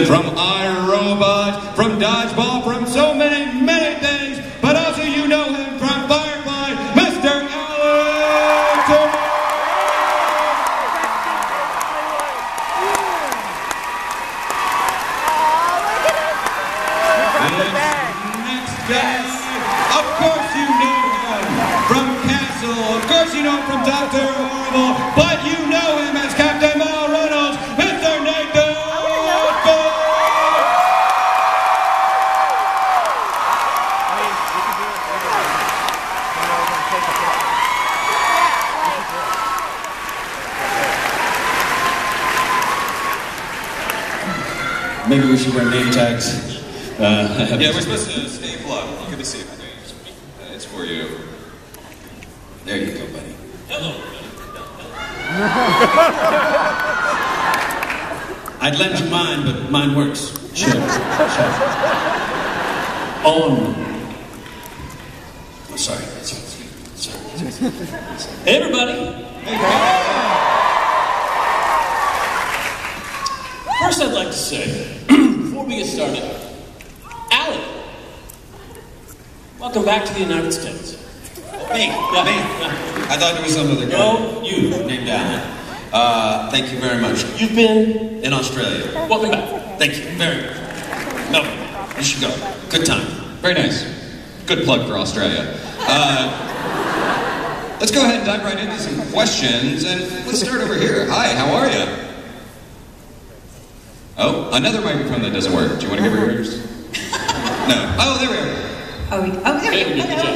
From iRobot, from Dodgeball, from so many, many things, but also you know him from Firefly, Mr. Alan Tudyk! Next guy, of course you know him from Castle, of course you know him from Dr. Horrible, but you know him as Captain Mal Reynolds, Mr. Nathan! Maybe we should wear name tags. Yeah, we're supposed to stay plugged. Good to see you. It's for you. There you go, buddy. Hello. I'd lend you mine, but mine works. Sure. On. Oh, sorry. Hey, everybody. First, I'd like to say, before we get started, Alan, welcome back to the United States. Me. I thought there was some other guy. No, you. Named Alan. Thank you very much. You've been In Australia. Welcome back. Thank you very much. No, you should go. Good time. Very nice. Good plug for Australia. Let's go ahead and dive right into some questions, and let's start over here. Hi, how are you? Oh, another microphone that doesn't work. Do you want to give her yours? No. Oh, there we are. There we go. Hello.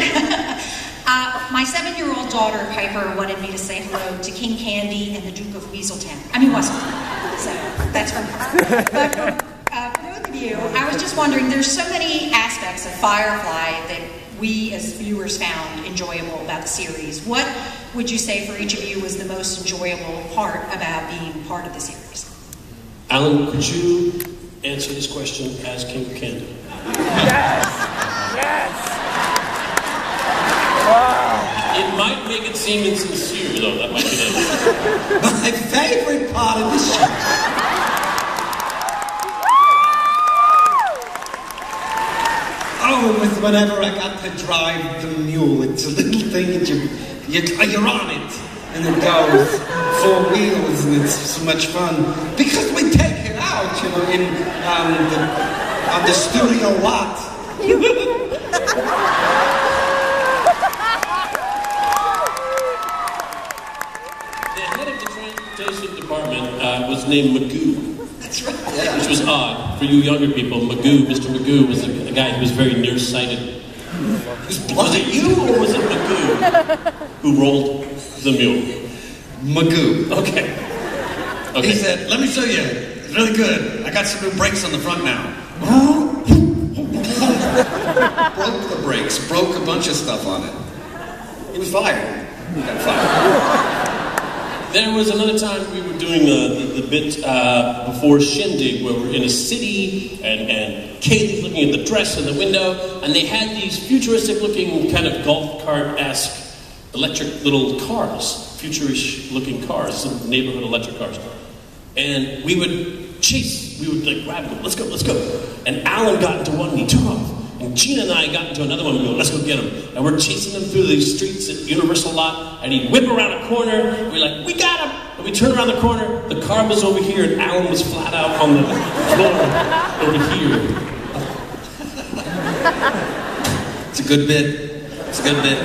My 7-year-old daughter, Piper, wanted me to say hello to King Candy and the Duke of Weaselton. Weaselton. So, that's from her. But for both of you, I was just wondering, there's so many aspects of Firefly that we as viewers found enjoyable about the series. What would you say for each of you was the most enjoyable part about being part of the series? Alan, could you answer this question as King of Candy? Yes! Wow. It might make it seem insincere, though. That might be it. My favorite part of the show. Oh, whenever I got to drive the mule, it's a little thing that you're on it, and it goes 4 wheels, and it's so much fun because we take it out, on the studio lot. The head of the transportation department was named Magoo. That's right. Yeah. Which was odd for you younger people. Magoo, Mr. Magoo, was a guy who was very nearsighted. Was it you or was it Magoo who rolled the mule? Magoo. Okay. He said, "Let me show you. It's really good. I got some new brakes on the front now." Broke the brakes. Broke a bunch of stuff on it. He was fired. He got fired. There was another time we were doing the bit before Shindig where we're in a city and Kaylee's looking at the dress in the window and they had these futuristic looking kind of golf cart-esque electric little cars, futurish looking cars, some neighborhood electric cars. And we would chase, we would like grab them, let's go. And Alan got into one and he took off. And Gina and I got into another one and we go, let's go get him. And we're chasing him through the streets at Universal Lot, and he'd whip around a corner, and we're like, we got him! And we turn around the corner, the car was over here, and Alan was flat out on the floor over here. It's a good bit. It's a good bit.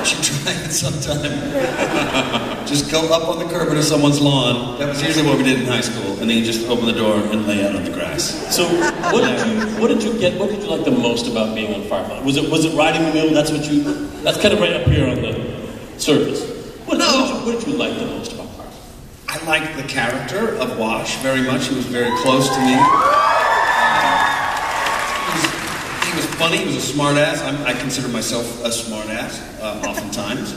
You should try it sometime. Just go up on the curb into someone's lawn. That was usually what we did in high school. And then you just open the door and lay out on the grass. So, what did you like the most about being on Firefly? Was it riding the mule? That's kind of right up here on the surface. What did you like the most about Firefly? I liked the character of Wash very much. He was very close to me. He was funny. He was a smart ass. I consider myself a smart ass, oftentimes.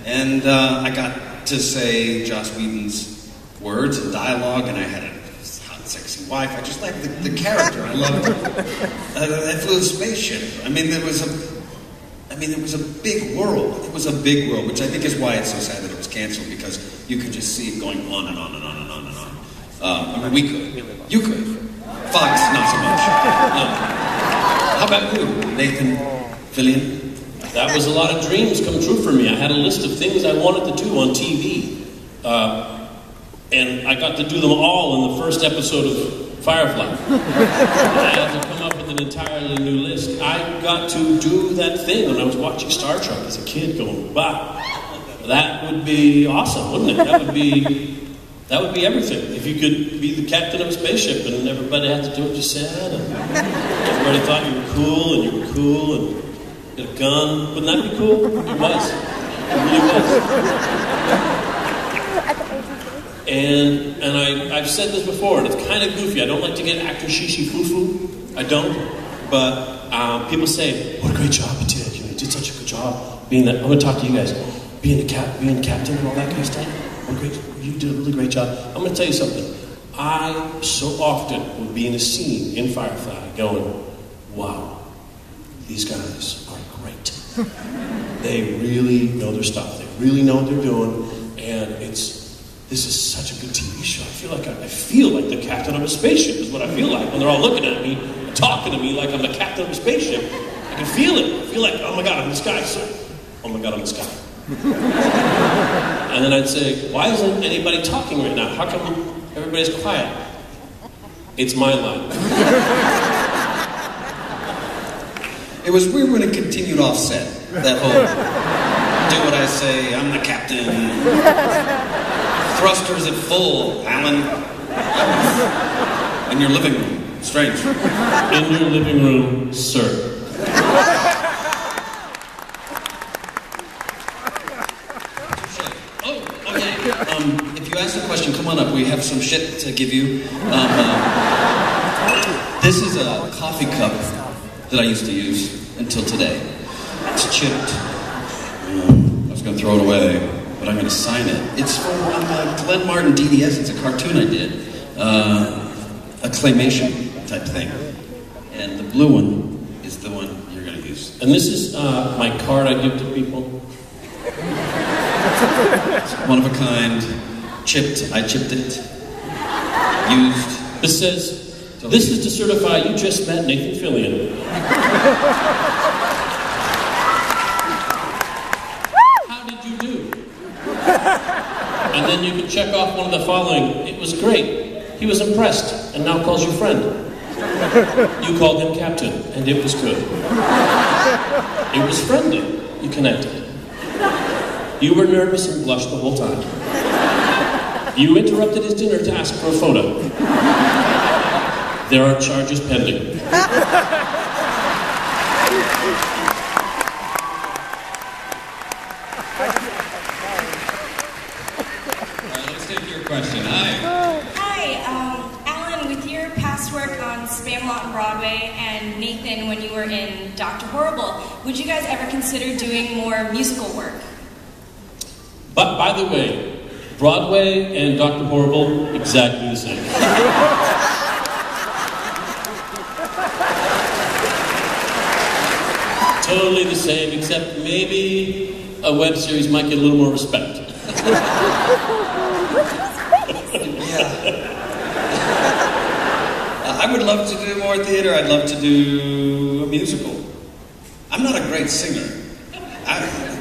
And I got to say Joss Whedon's words and dialogue, and I had a hot, sexy wife. I just liked the character. I loved it. That flew a spaceship. There was a big world. It was a big world, which I think is why it's so sad that it was canceled, because you could just see it going on and on and on and on and on. We could. You could. Fox, not so much. How about you, Nathan Fillion? That was a lot of dreams come true for me. I had a list of things I wanted to do on TV. And I got to do them all in the first episode of Firefly. I had to come up with an entirely new list. I got to do that thing when I was watching Star Trek as a kid going, wow, that would be awesome, wouldn't it? That would be everything. If you could be the captain of a spaceship and everybody had to do what you said, and everybody thought you were cool, and you were cool, and you had a gun. Wouldn't that be cool? It was. It really was. And I've said this before, and it's kind of goofy. I don't like to get actor shishi foo-foo. I don't. But people say, what a great job you did. You did such a good job being that. I'm going to talk to you guys. Being captain and all that kind of stuff. You did a really great job. I'm going to tell you something. I so often would be in a scene in Firefly going, wow, these guys are great. They really know their stuff. They really know what they're doing. And this is such a good TV show. I feel like the captain of a spaceship is what I feel like when they're all looking at me and talking to me like I'm the captain of a spaceship. I can feel it. I feel like, oh my God, I'm in the sky. Oh my God, I'm in the sky. And then I'd say, why isn't anybody talking right now? How come everybody's quiet? It's my line. It was weird when it continued offset. That whole, do what I say, I'm the captain. Thrusters at full, Alan. In your living room. Strange. In your living room, sir. If you ask a question, come on up. We have some shit to give you. This is a coffee cup that I used to use until today. It's chipped. I was going to throw it away, but I'm going to sign it. It's from Glenn Martin DDS. It's a cartoon I did. A claymation type thing. And the blue one is the one you're going to use. And this is my card I give to people. It's one of a kind. Chipped. I chipped it. Used. This says, this is to certify you just met Nathan Fillion. How did you do? And then you can check off one of the following. It was great. He was impressed and now calls you friend. You called him captain and it was good. It was friendly. You connected. You were nervous and blushed the whole time. You interrupted his dinner to ask for a photo. There are charges pending. Let's take your question. Hi. Hi, Alan, with your past work on Spamalot and Broadway, and Nathan when you were in Dr. Horrible, would you guys ever consider doing more musical work? But by the way, Broadway and Dr. Horrible, exactly the same. Totally the same, except maybe a web series might get a little more respect. I would love to do more theater. I'd love to do a musical. I'm not a great singer.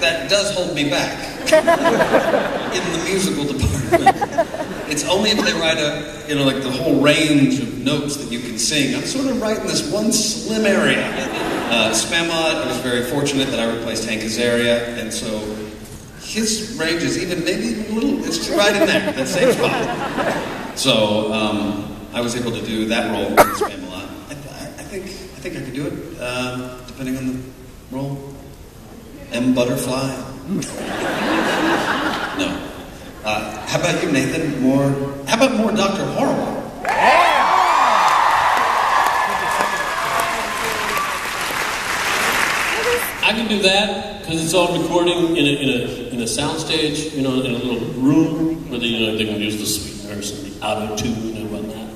That does hold me back in the musical department. It's only if they write like the whole range of notes that you can sing. I'm sort of right in this one slim area. Spamalot, I was very fortunate that I replaced Hank Azaria, and so his range is maybe even a little, it's right in there, that same spot. So I was able to do that role in Spamalot. I think I could do it, depending on the role. M. Butterfly? No. How about you, Nathan? How about more Dr. Horrible? I can do that because it's all recording in a soundstage, in a little room where they can use the sweeteners and the auto-tune and whatnot.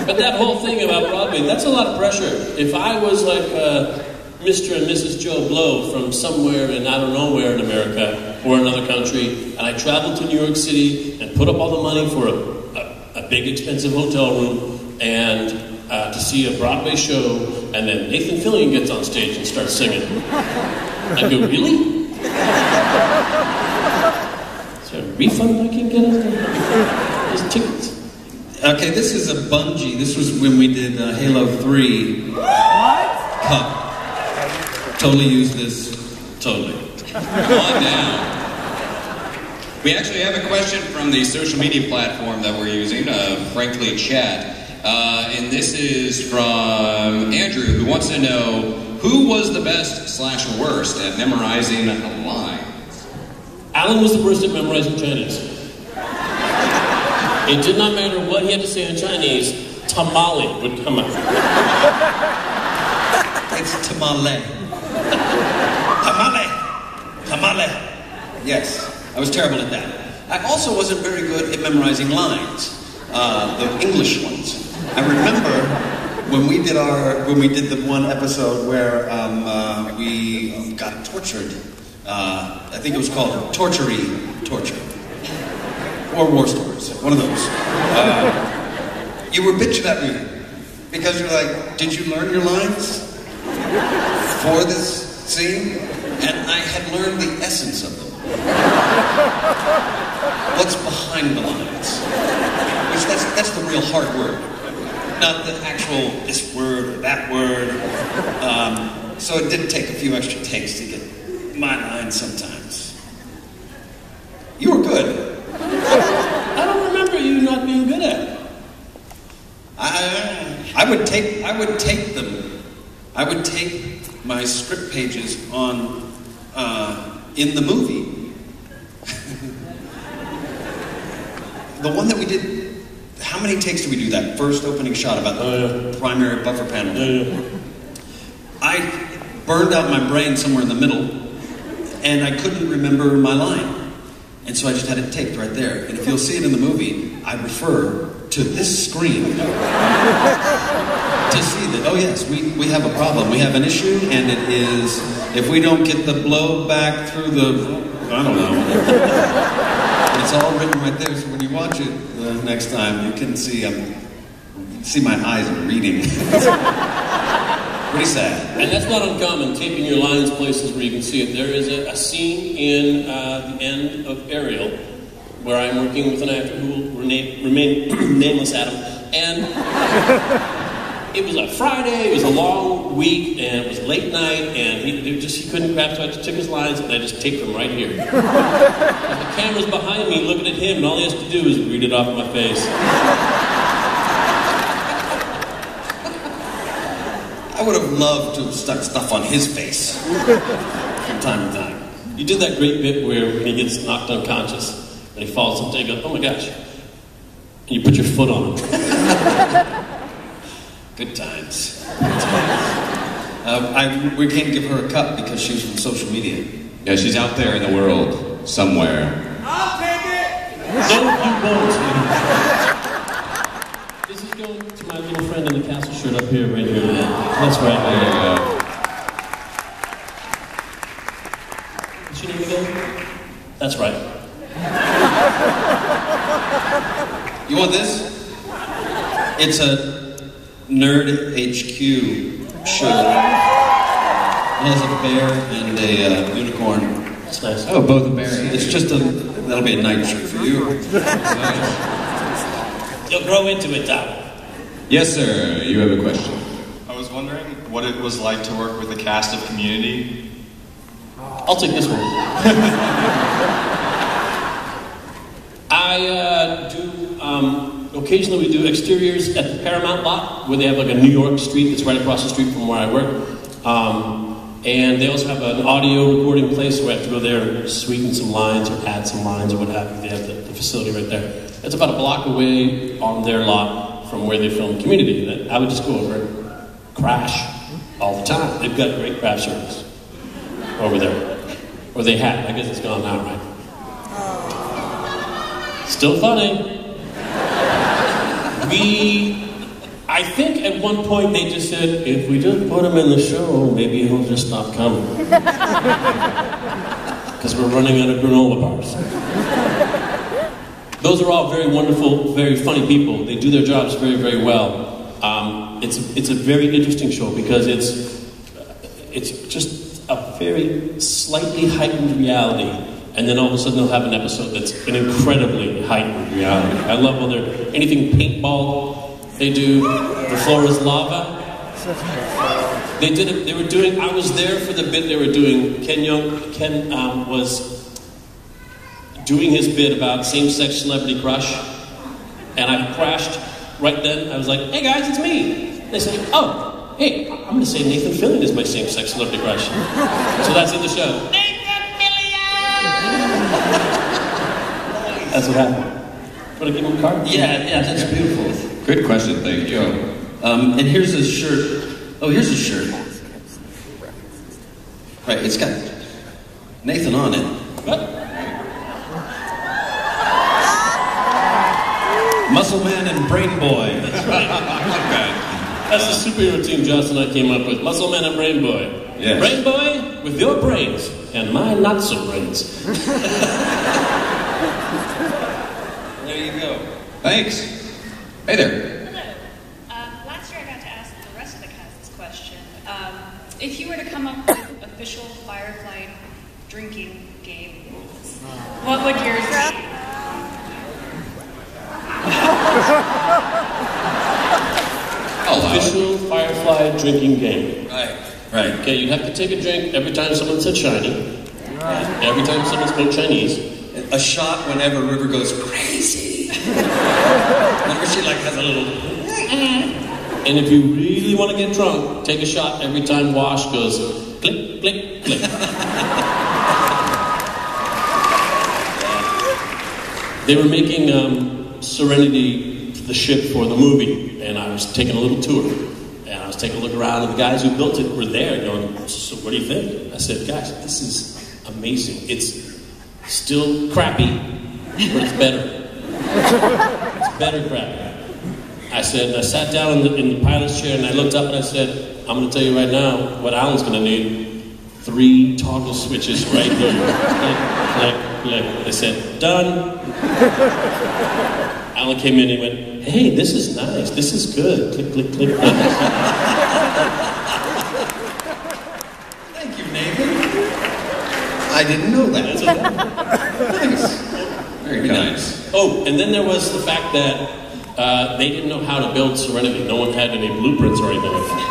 But that whole thing about Broadway, that's a lot of pressure. If I was like Mr. and Mrs. Joe Blow from somewhere in I don't know where in America or another country, and I traveled to New York City and put up all the money for a big expensive hotel room and to see a Broadway show, and then Nathan Fillion gets on stage and starts singing. I go, really? Is there a refund I can get on those tickets? Okay, this is a bungee. This was when we did Halo 3 Cup. Totally used this. Totally. Come on down. We actually have a question from the social media platform that we're using, Frankly Chat. And this is from Andrew, who wants to know who was the best/worst at memorizing lines. Alan was the worst at memorizing Chinese. It did not matter what he had to say in Chinese, tamale would come out. It's tamale. Tamale. Tamale. Yes, I was terrible at that. I also wasn't very good at memorizing lines, the English ones. I remember when we did the one episode where we got tortured. I think it was called Torture. Or War Stories, one of those. You were bitching at me because you're like, did you learn your lines for this scene? And I had learned the essence of them. What's behind the lines? Which that's the real hard word. Not the actual this word or that word. So it did take a few extra takes to get my lines sometimes. You were good. I don't remember you not being good at it. I would take them. I would take my script pages on in the movie. The one that we did. How many takes did we do that first opening shot about the primary buffer panel? I burned out my brain somewhere in the middle, and I couldn't remember my line. And so I just had it taped right there. And if you'll see it in the movie, I refer to this screen to see that, oh yes, we have a problem. We have an issue, and it is, if we don't get the blow back through the, I don't know. It's all written right there, so when you watch it the next time, you can see my eyes reading. Pretty sad. And that's not uncommon, taping your lines places where you can see it. There is a scene in the end of Ariel where I'm working with an actor who will remain nameless, Adam. And it was a Friday, it was a long week, and it was late night, and he couldn't grab, so I just took his lines and I just taped them right here. And the camera's behind me looking at him, and all he has to do is read it off my face. I would have loved to have stuck stuff on his face from time to time. You did that great bit where when he gets knocked unconscious and he falls and you go, oh my gosh. And you put your foot on him. Good times. Good times. We can't give her a cut because she's from social media. Yeah, she's out there in the world somewhere. I'll take it! No, you won't. This is going to my little friend in the castle shirt up here, right here. That's right. There you go. What's your name again? That's right. You want this? It's a Nerd HQ shirt. It has a bear and a unicorn. That's nice. Oh, both a bear. It's just that'll be a night shirt for you. You'll grow into it, Tom. Yes, sir. You have a question. I was wondering what it was like to work with the cast of Community. I'll take this one. I do, occasionally we do exteriors at the Paramount lot, where they have like a New York street that's right across the street from where I work. And they also have an audio recording place where I have to go there and sweeten some lines or add some lines or what have you. They have the facility right there. It's about a block away on their lot from where they film Community. And I would just go over and crash all the time. They've got great craft service over there. Or they had. I guess it's gone now, right? Still funny. I think at one point they just said, if we just put him in the show, maybe he'll just stop coming. Because we're running out of granola bars. Those are all very wonderful, very funny people. They do their jobs very, very well. It's a very interesting show because it's just a very slightly heightened reality, and then all of a sudden they'll have an episode that's an incredibly heightened reality. I love when they're anything paintball they do. The floor is lava. They did it. They were doing. I was there for the bit they were doing. Ken was doing his bit about same-sex celebrity crush, and I crashed right then. I was like, "Hey guys, it's me." They said, "Oh, hey, I'm going to say Nathan Fillion is my same-sex celebrity crush." So that's in the show. Nathan Fillion. That's what happened. Want to give him a card? Yeah, that's beautiful. Good question, thank you. And here's a shirt. Oh, here's a shirt. Right, it's got Nathan on it. What? Muscle Man and Brain Boy. That's right. That's the superhero team Josh and I came up with. Muscle Man and Brain Boy. Yes. Brain Boy with your brains and my not so brains. There you go. Thanks. Hey there. Hello. Last year I got to ask the rest of the cast this question. If you were to come up with official Firefly drinking game rules, what would yours be? Official Firefly drinking game. Right. Okay, you'd have to take a drink every time someone said shiny. Every time someone spoke Chinese. A shot whenever River goes crazy. Whenever she has a little. And if you really want to get drunk, take a shot every time Wash goes click, click, click. They were making Serenity, the ship, for the movie, and I was taking a little tour. And I was taking a look around, and the guys who built it were there going, "So what do you think?" I said, "Guys, this is amazing. It's still crappy, but it's better. It's better crappy." I said, and I sat down in the pilot's chair, and I looked up and I said, "I'm going to tell you right now what Alan's going to need. 3 toggle switches right here. Click, click, click." I said, "Done." Alan came in and he went, "Hey, this is nice. This is good. Click, click, click." Thank you, Nathan. I didn't know that. Nice. Very nice. Oh, and then there was the fact that they didn't know how to build Serenity. No one had any blueprints or anything like that.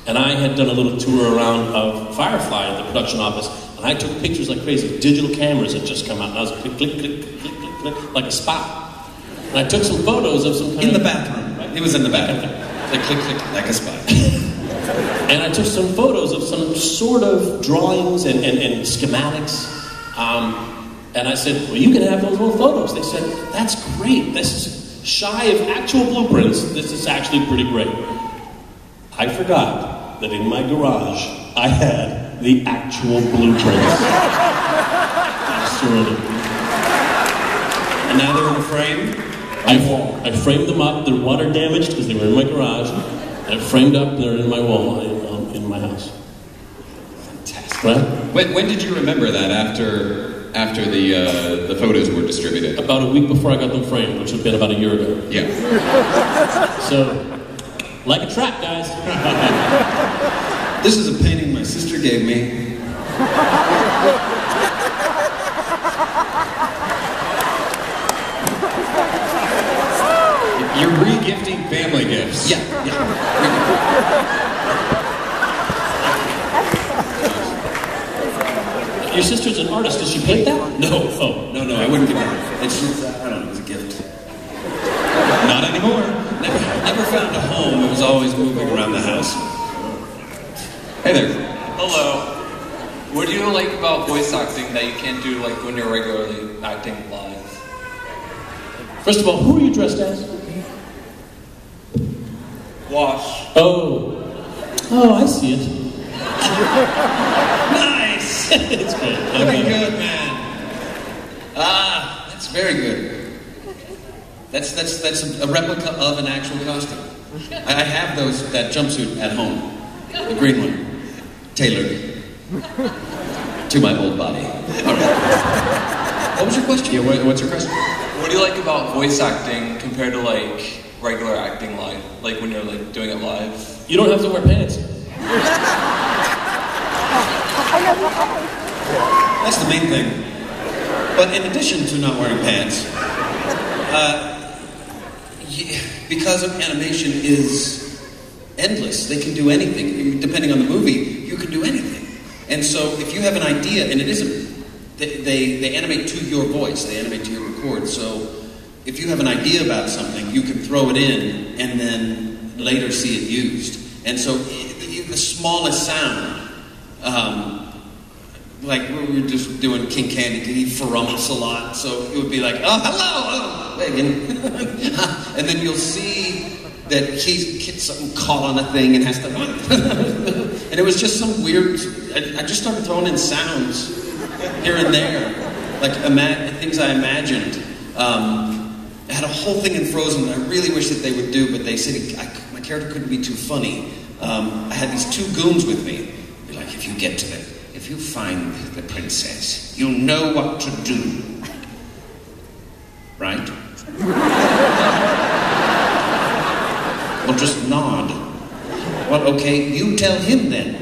And I had done a little tour around of Firefly at the production office, and I took pictures like crazy. Digital cameras had just come out, and I was click, click, click, click, click, click, like a spy. And I took some photos of some kind In of... the bathroom. It was in the bathroom. Click, click, click, like a spy. And I took some photos of some sort of drawings and schematics. And I said, "Well, you can have those little photos." They said, "That's great. This is shy of actual blueprints. This is actually pretty great." I forgot that in my garage, I had the actual blueprints. And now they're in a frame? I framed them up. They're water damaged because they were in my garage. And framed up, they're in my wall in my house. Fantastic. Right? When did you remember that after the photos were distributed? About a week before I got them framed, which would have been about a year ago. Yeah. So, like a trap, guys. This is a painting my sister gave me. You're re-gifting family gifts. Yeah. Your sister's an artist. Does she paint that? No. Oh. No, I wouldn't give it. It's just, I don't know, it was a gift. Not anymore. Never found a home. It was always moving around the house. Hey there. Hello. What do you like about voice acting that you can't do like when you're regularly acting live? First of all, who are you dressed as? Wash. Oh, I see it. Nice! It's great. Very good, man. That's very good. That's a replica of an actual costume. I have that jumpsuit at home. The green one. Tailored to my old body. All right. What was your question? Yeah, what's your question? What What do you like about voice acting compared to like regular acting live? Like when you're like doing it live? You don't have to wear pants. That's the main thing. But in addition to not wearing pants, because animation is endless, they can do anything. Depending on the movie, you can do anything. And so if you have an idea, and it isn't, they animate to your voice, they animate to your record. So if you have an idea about something, you can throw it in and then later see it used. And so the smallest sound, like we were just doing King Candy, he ferumps a lot, so it would be like, oh, hello, Megan. And then you'll see that he gets something caught on a thing and has to, and it was just some weird, I just started throwing in sounds here and there, like things I imagined. I had a whole thing in Frozen that I really wish that they would do, but they said my character couldn't be too funny. I had these two goons with me. They're like, if you find the princess, you'll know what to do. Right? Well, just nod. Well, okay, you tell him then.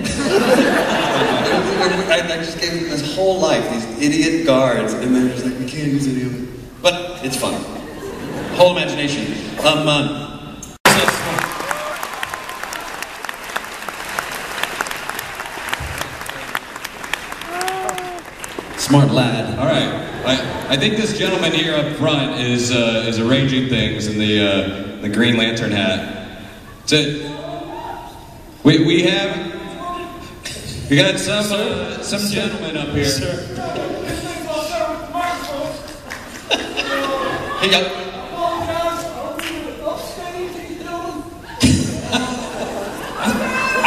I just gave him his whole life, these idiot guards, and they're just like, we can't use any of it. But it's fun. Whole imagination. Smart lad. All right. I think this gentleman here up front is arranging things in the Green Lantern hat. So we got some gentlemen up here. Sir. Here you go.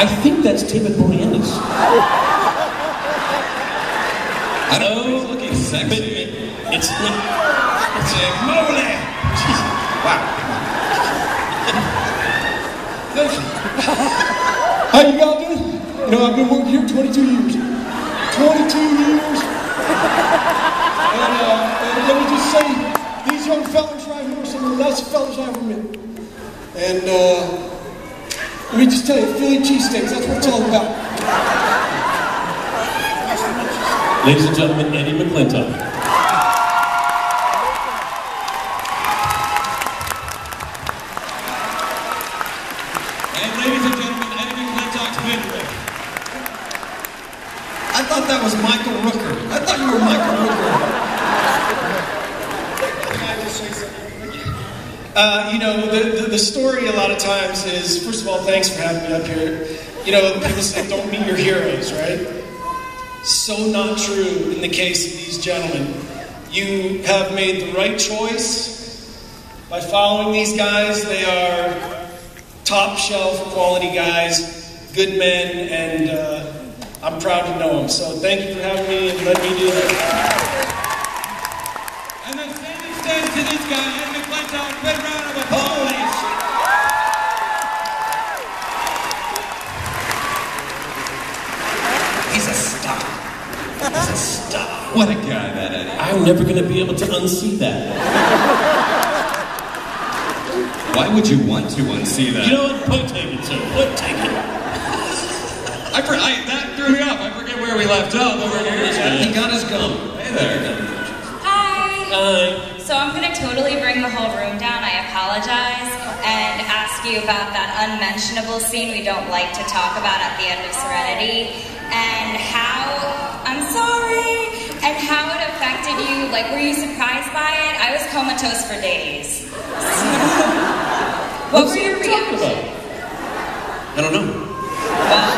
I think that's David Boreanaz. I don't know if he's looking sexy. It's not. It's a moly. Wow. How you all doing? You know, I've been working here 22 years. 22 years. And let me just say, these young fellas right here are some of the nicest fellas I ever met. And let me just tell you, Philly cheesesteaks, that's what it's all about. Ladies and gentlemen, Eddie McClintock. And ladies and gentlemen, Eddie McClintock's midriff. I thought that was Michael Rooker. I thought you were Michael Rooker. You know, the story a lot of times is, first of all, thanks for having me up here. You know, people say don't meet your heroes, right? So not true in the case of these gentlemen. You have made the right choice by following these guys. They are top shelf quality guys, good men, and I'm proud to know them. So thank you for having me and letting me do that. And the same extends to this guy, Eddie McClintock. Big round of applause. He's a star. He's a star. What a guy that Eddie. I'm never going to be able to unsee that. Why would you want to unsee that? You know what? Point taken, sir. Point taken. That threw me off. I forget where we left off. Over here. He got his gum. Hey there. Hi. So I'm going to totally bring the whole room down. I apologize and ask you about that unmentionable scene we don't like to talk about at the end of Serenity, and how, I'm sorry, and how it affected you. Like, were you surprised by it? I was comatose for days. What were your reactions? I don't know. Well,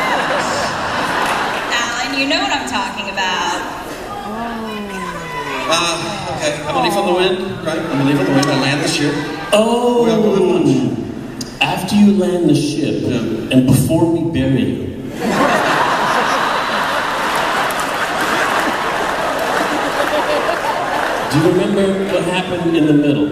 Alan, you know what I'm talking about. Okay, I'm a leaf on the wind, right? I'm a leaf on the wind. I land the ship. Oh, We are going lunch. after you land the ship and before we bury you. Do you remember what happened in the middle?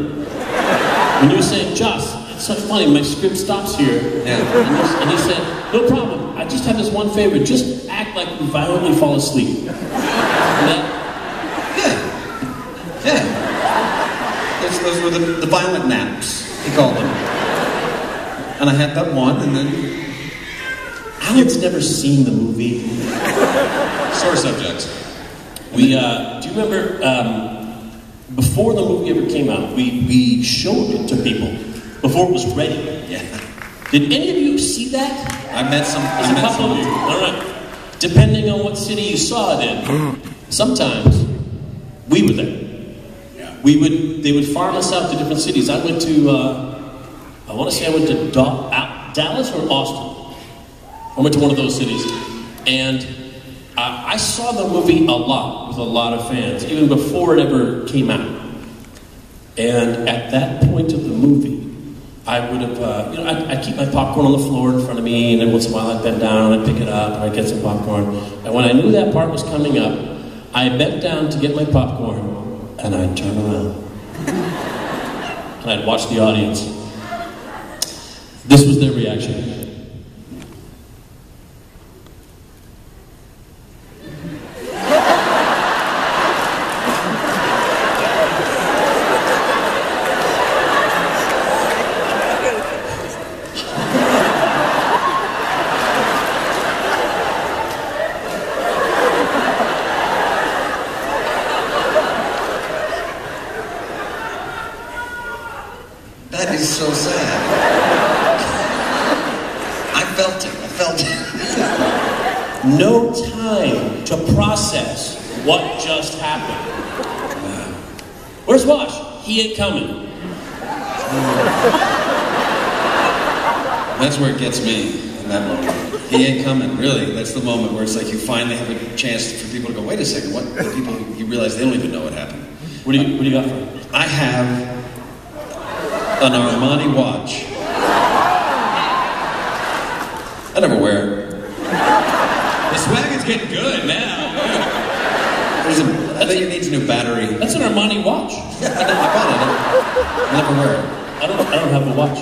When you were saying, Joss, it's so funny, my script stops here. Yeah. And he said, no problem, I just have this one favor, just act like you violently fall asleep. And that, Yeah. those were the violent naps, he called them. And I had that one, and then... Alan's never seen the movie. Sore subject. Do you remember, before the movie ever came out, we showed it to people, before it was ready. Yeah. Did any of you see that? I met some. There's a couple of you. All right. Depending on what city you saw it in, sometimes we were there. Yeah. They would farm us out to different cities. I went to, I want to say I went to Dallas or Austin. I went to one of those cities, and I saw the movie a lot with a lot of fans, even before it ever came out. And at that point of the movie, I would have, I'd keep my popcorn on the floor in front of me, and every once in a while I'd bend down, I'd pick it up, and I'd get some popcorn. And when I knew that part was coming up, I bent down to get my popcorn, and I'd turn around. And I'd watch the audience. This was their reaction. That is so sad. I felt it. No time to process what just happened. Where's Wash? He ain't coming. That's where it gets me in that moment. He ain't coming, really. That's the moment where it's like you finally have a chance for people to go, wait a second, what? The people, you realize they don't even know what happened. What do you got for me? I have an Armani watch. I never wear it. The swag is getting good now. I think it needs a new battery. That's an Armani watch. Yeah, I bought it. I never wear it. I don't have a watch.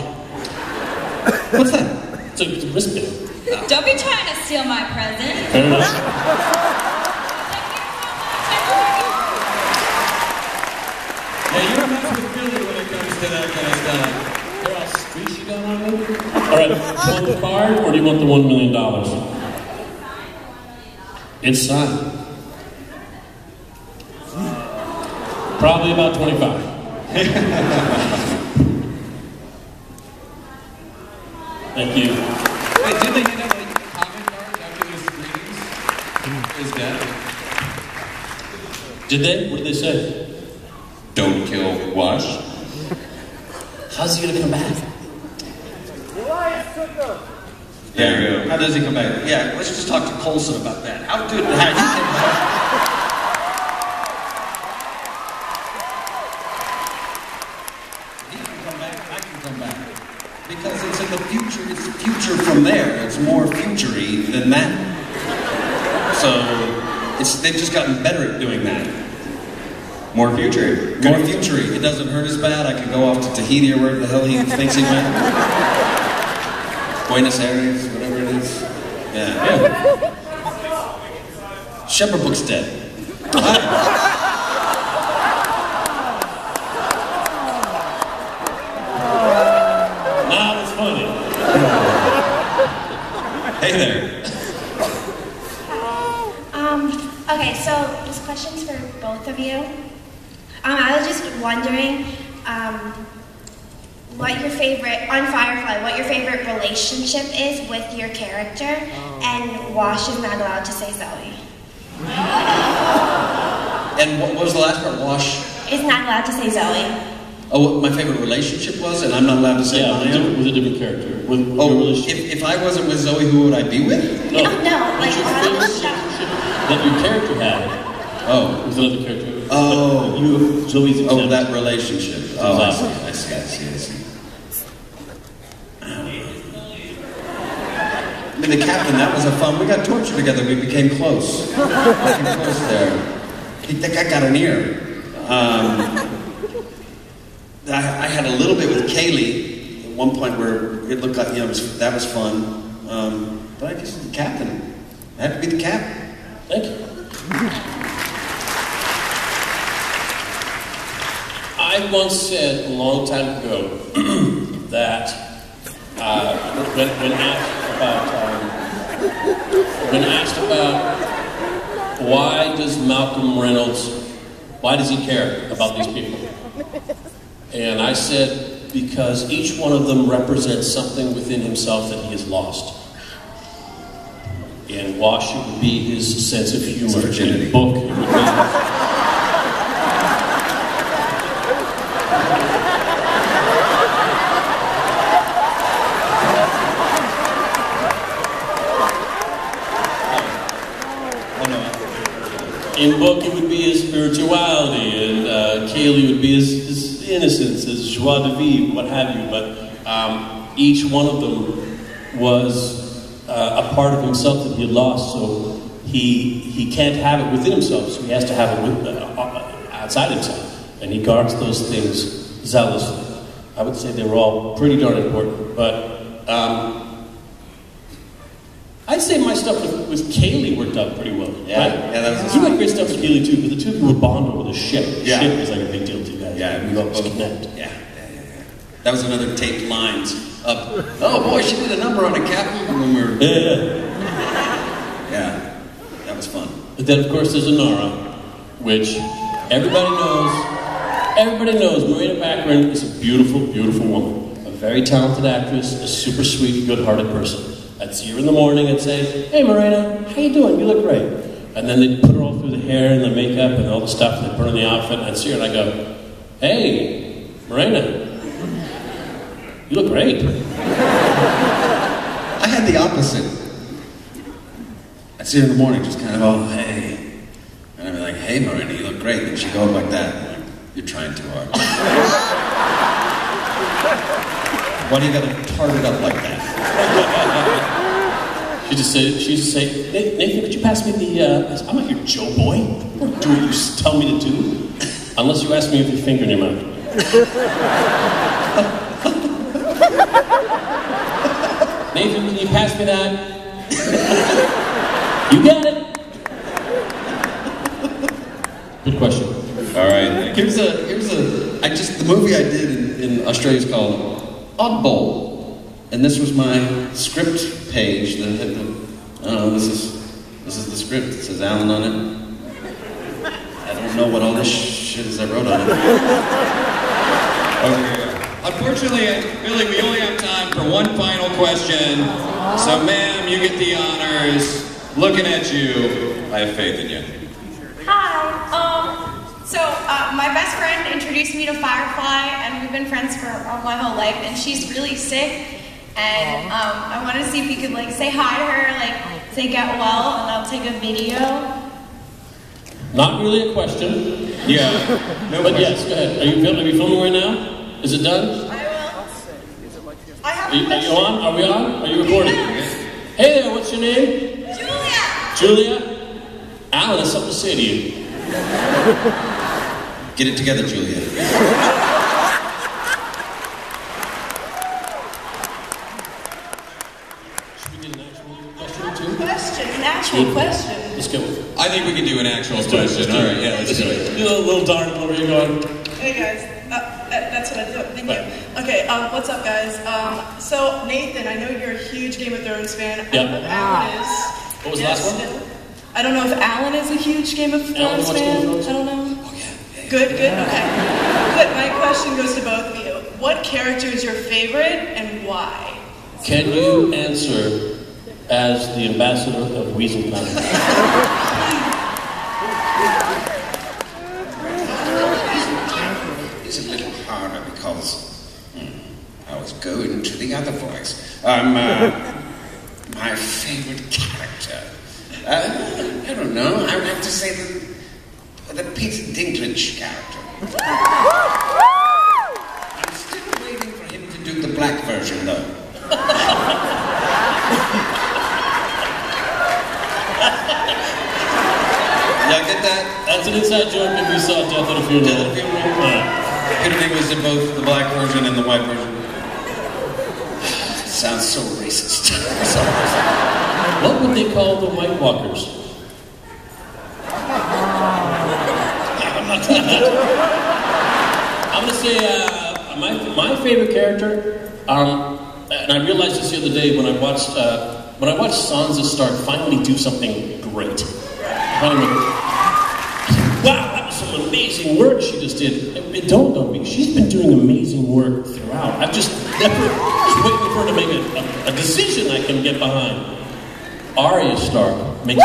What's that? It's a wristband. Don't be trying to steal my present. Fair enough. Yeah, you don't mess with Philly when it comes to that kind of stuff. Here, I'll squeeze you down on me. All right, do you want the card or do you want the $1 million? It's signed. Probably about 25. Thank you. Wait, didn't they hand out like comment cards after the screenings? Is that? Did they? What did they say? Don't kill Wash. How's he gonna come back? There you go. How does he come back? Yeah, let's just talk to Colson about that. How he came back? He can come back, I can come back. Because it's in the future, it's the future from there. It's more future-y than that. So, they've just gotten better at doing that. More future. More future-y. It doesn't hurt as bad. I can go off to Tahiti or wherever the hell he thinks he went. Buenos Aires, whatever it is. Yeah. Shepherd Book's dead. Now it's funny. Hey there. Okay, so this question's for both of you. I was just wondering what your favorite, on Firefly, what your favorite relationship is with your character, and Wash is not allowed to say Zoe. And what was the last part? Wash? Is not allowed to say Zoe. Oh, what my favorite relationship was, and I'm not allowed to say mine? With a different character. If I wasn't with Zoe, who would I be with? No, like What's your on favorite the show. relationship that your character had? Oh. With another character. Oh. You, Zoe's exempt. Oh, that relationship. Oh, I see. I mean, the captain, that was a fun. We got tortured together. We became close. There. That guy got an ear. I had a little bit with Kaylee at one point where it looked like, that was fun. But I guess the captain. I had to be the captain. Thank you. I I once said a long time ago that when asked about why does Malcolm Reynolds, why does he care about these people? And I said, because each one of them represents something within himself that he has lost. In Wash, it would be his sense of humor. In Book, it would be... In Book, it would be his spirituality, and Kaylee would be his innocence, his joie de vivre, what have you. But each one of them was a part of himself that he had lost, so he can't have it within himself, so he has to have it outside himself. And he guards those things zealously. I would say they were all pretty darn important, but I'd say my stuff with Kaylee worked out pretty well. Yeah, right? Yeah, that was. You had great stuff with Kaylee too, but the two of you would bond over the ship. Yeah. Ship is like a big deal to you guys. Yeah, we always connect. Yeah. That was another taped lines of, oh boy, she did a number on a captain when we were. Yeah, that was fun. But then, of course, there's Inara, which everybody knows Marina Baccarin is a beautiful, beautiful woman. A very talented actress, a super sweet, good-hearted person. I'd see her in the morning and say, hey Marina, how you doing? You look great. And then they'd put her all through the hair and the makeup and all the stuff, and they'd put on the outfit, and I'd see her and I'd go, hey, Marina, you look great. I had the opposite. I'd see her in the morning, just kind of, oh, hey. And I'd be like, hey Marina, you look great. And she'd go up like that. And like, you're trying too hard. Why do you gotta tart it up like that? She'd just say, Nathan, could you pass me the, I'm not your Joe boy. Do what you tell me to do. Unless you ask me with your finger in your mouth. Nathan, can you pass me that? You got it. Good question. All right. Here's the movie I did in Australia is called Oddball. And this was my script page that had I don't know, this is the script. It says Alan on it. I don't know what all this shit is I wrote on it. Over here. Unfortunately, Billy, we only have time for one final question. So, ma'am, you get the honors. Looking at you, I have faith in you. Hi. So my best friend introduced me to Firefly, and we've been friends for my whole life. And she's really sick, and I want to see if you could like say hi to her, like say get well, and I'll take a video. Not really a question. Yeah. No, but yes, go ahead. Are you filming right now? Is it done? I will. I have a question. Are you on? Are we on? Are you recording? Hey there, what's your name? Julia. Julia? Alan has something to say to you. Get it together, Julia. Should we get an actual question or two? An actual question. Let's go. I think we can do an actual question. All right, yeah, let's do it. Do a little dart over where you're going. Hey guys, that's what I do. Thank you. Okay, what's up guys? So Nathan, I know you're a huge Game of Thrones fan. I don't know if Alan is. What was the last one? I don't know if Alan is a huge Game of Thrones fan. I don't know. Oh yeah. Good, okay. Good, my question goes to both of you. What character is your favorite and why? Can you answer as the ambassador of Weasel Town? It's a little harder because I was going to the other voice. My favorite character. I don't know. I would have to say the Peter Dinklage character. I'm still waiting for him to do the black version, though. Y'all get that? That's an inside joke that we saw Death at a Funeral. Death at a Funeral? Peter Dinklage did both the black version and the white version. Sounds so racist. What would they call the White Walkers? I'm going to say my favorite character, and I realized this the other day when I watched Sansa Stark finally do something great. Wow, that was some amazing work she just did. It dawned on me, she's been doing amazing work throughout. I'm just waiting for her to make a decision I can get behind. Arya Stark makes